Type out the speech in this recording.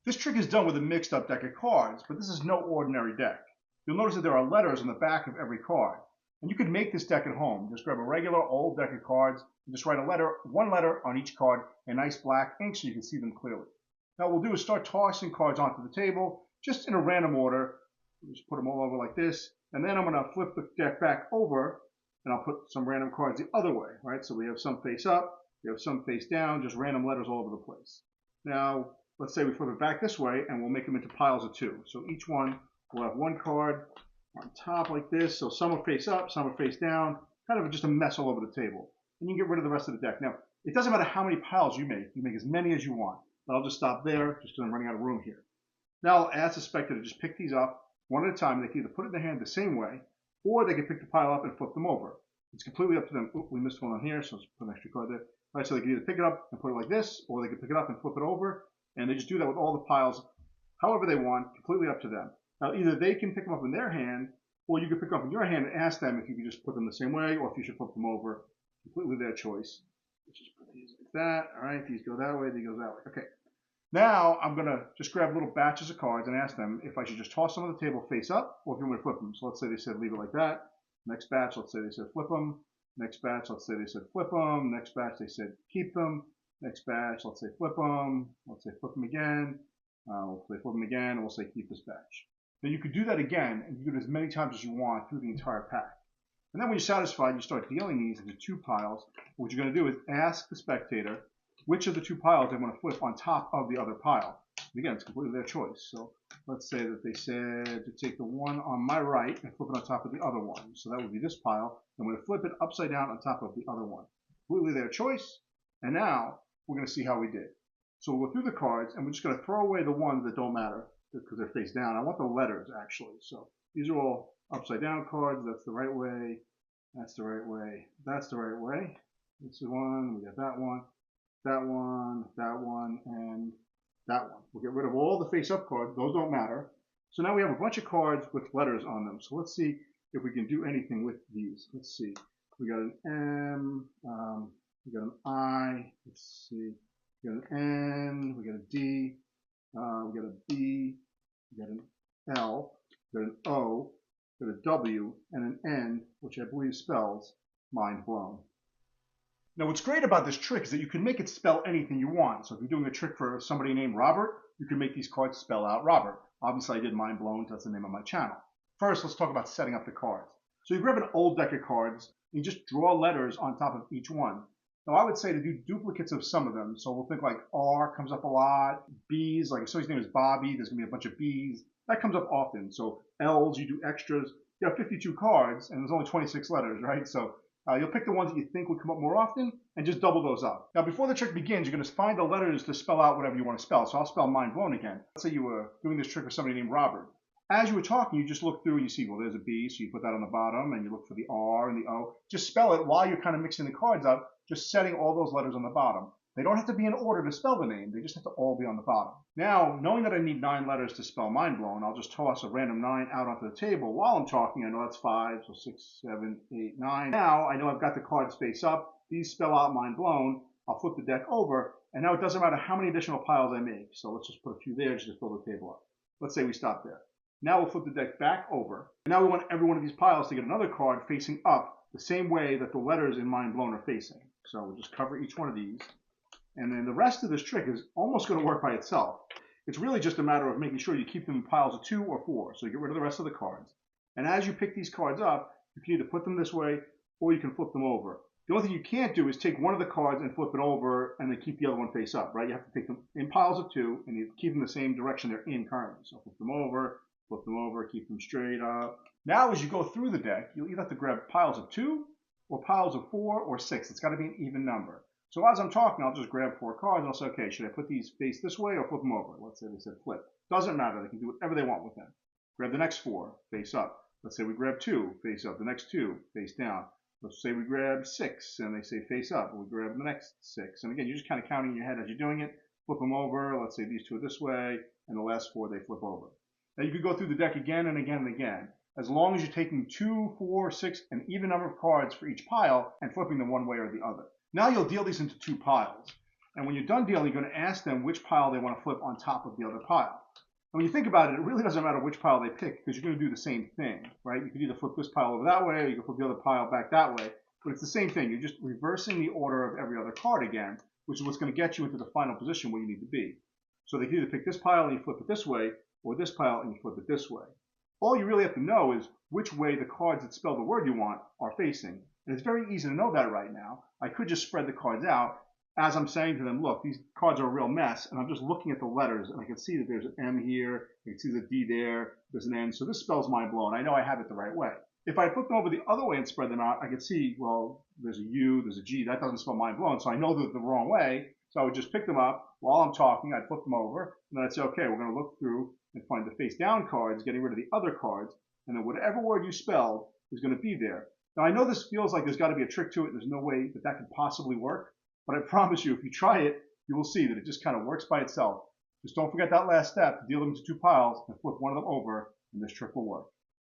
This trick is done with a mixed up deck of cards, but this is no ordinary deck. You'll notice that there are letters on the back of every card. And you could make this deck at home. Just grab a regular old deck of cards and just write one letter on each card in nice black ink so you can see them clearly. Now what we'll do is start tossing cards onto the table, just in a random order. Just put them all over like this. And then I'm going to flip the deck back over and I'll put some random cards the other way, right? So we have some face up, we have some face down, just random letters all over the place. Now, let's say we flip it back this way and we'll make them into piles of 2. So each one will have one card on top like this. So some are face up, some are face down, kind of just a mess all over the table. And you can get rid of the rest of the deck. Now, it doesn't matter how many piles you make. You make as many as you want. But I'll just stop there just because I'm running out of room here. Now I'll ask the spectator to just pick these up one at a time. They can either put it in their hand the same way, or they can pick the pile up and flip them over. It's completely up to them. Oop, we missed one on here, so let's put an extra card there. All right, so they can either pick it up and put it like this, or they can pick it up and flip it over. And they just do that with all the piles however they want, completely up to them. Now, either they can pick them up in their hand, or you can pick them up in your hand and ask them if you can just put them the same way, or if you should flip them over. Completely their choice. Let's just put these like that. All right, these go that way, these go that way. Okay. Now, I'm going to just grab little batches of cards and ask them if I should just toss them on the table face up, or if you want me to flip them. So let's say they said leave it like that. Next batch, let's say they said flip them. Next batch, let's say they said flip them. Next batch, they said keep them. Next batch, let's say flip them. Let's say flip them again. We'll say flip them again, and we'll say keep this batch. Now you could do that again, and you do it as many times as you want through the entire pack. And then when you're satisfied, you start dealing these into 2 piles. What you're going to do is ask the spectator which of the 2 piles they want to flip on top of the other pile. And again, it's completely their choice. So let's say that they said to take the one on my right and flip it on top of the other one. So that would be this pile. I'm going to flip it upside down on top of the other one. Completely their choice. And now we're going to see how we did. So we'll go through the cards, and we're just going to throw away the ones that don't matter because they're face down. I want the letters, actually. So these are all upside down cards. That's the right way. That's the right way. That's the right way. This is one. We got that one. That one, that one, and that one. We'll get rid of all the face-up cards. Those don't matter. So now we have a bunch of cards with letters on them. So let's see if we can do anything with these. Let's see. We got an M. We got an I. Let's see. We got an N. We got a D. We got a B. We got an L. We got an O. We got a W and an N, which I believe spells mind blown. Now what's great about this trick is that you can make it spell anything you want. So if you're doing a trick for somebody named Robert, you can make these cards spell out Robert. Obviously I did mind blown, that's the name of my channel. First, let's talk about setting up the cards. So you grab an old deck of cards and you just draw letters on top of each one. Now I would say to do duplicates of some of them. So we'll think like R comes up a lot, B's, like if somebody's name is Bobby, there's gonna be a bunch of B's. That comes up often. So L's, you do extras. You have 52 cards and there's only 26 letters, right? So you'll pick the ones that you think would come up more often and just double those up. Now, before the trick begins, you're going to find the letters to spell out whatever you want to spell. So I'll spell mind blown again. Let's say you were doing this trick with somebody named Robert. As you were talking, you just look through and you see, well, there's a B, so you put that on the bottom, and you look for the R and the O. Just spell it while you're kind of mixing the cards up, just setting all those letters on the bottom. They don't have to be in order to spell the name. They just have to all be on the bottom. Now, knowing that I need 9 letters to spell mind blown, I'll just toss a random 9 out onto the table while I'm talking. I know that's 5, so 6, 7, 8, 9. Now, I know I've got the cards face up. These spell out mind blown. I'll flip the deck over, and now it doesn't matter how many additional piles I make. So let's just put a few there just to fill the table up. Let's say we stop there. Now we'll flip the deck back over. And now we want every one of these piles to get another card facing up the same way that the letters in mind blown are facing. So we'll just cover each one of these. And then the rest of this trick is almost going to work by itself. It's really just a matter of making sure you keep them in piles of 2 or 4. So you get rid of the rest of the cards. And as you pick these cards up, you can either put them this way or you can flip them over. The only thing you can't do is take one of the cards and flip it over and then keep the other one face up, right? You have to take them in piles of 2 and you keep them the same direction they're in currently. So flip them over, keep them straight up. Now as you go through the deck, you'll either have to grab piles of 2 or piles of 4 or 6. It's got to be an even number. So as I'm talking, I'll just grab 4 cards and I'll say, okay, should I put these face this way or flip them over? Let's say they said flip. Doesn't matter. They can do whatever they want with them. Grab the next 4, face up. Let's say we grab 2, face up. The next 2, face down. Let's say we grab 6 and they say face up. We grab the next 6. And again, you're just kind of counting in your head as you're doing it. Flip them over. Let's say these 2 are this way and the last 4 they flip over. Now you could go through the deck again and again and again. As long as you're taking 2, 4, 6, an even number of cards for each pile and flipping them one way or the other. Now you'll deal these into 2 piles. And when you're done dealing, you're going to ask them which pile they want to flip on top of the other pile. And when you think about it, it really doesn't matter which pile they pick because you're going to do the same thing, right? You could either flip this pile over that way or you can flip the other pile back that way, but it's the same thing. You're just reversing the order of every other card again, which is what's going to get you into the final position where you need to be. So they can either pick this pile and you flip it this way, or this pile and you flip it this way. All you really have to know is which way the cards that spell the word you want are facing. And it's very easy to know that right now. I could just spread the cards out as I'm saying to them, look, these cards are a real mess, and I'm just looking at the letters, and I can see that there's an M here, I can see the D there, there's an N, so this spells mind blown. I know I have it the right way. If I flip them over the other way and spread them out, I could see, well, there's a U, there's a G, that doesn't spell mind blown, so I know they're the wrong way, so I would just pick them up while I'm talking, I'd flip them over, and then I'd say, okay, we're going to look through and find the face down cards, getting rid of the other cards, and then whatever word you spelled is going to be there. Now, I know this feels like there's got to be a trick to it, there's no way that that could possibly work, but I promise you, if you try it, you will see that it just kind of works by itself. Just don't forget that last step to deal them into two piles and flip one of them over, and this trick will work.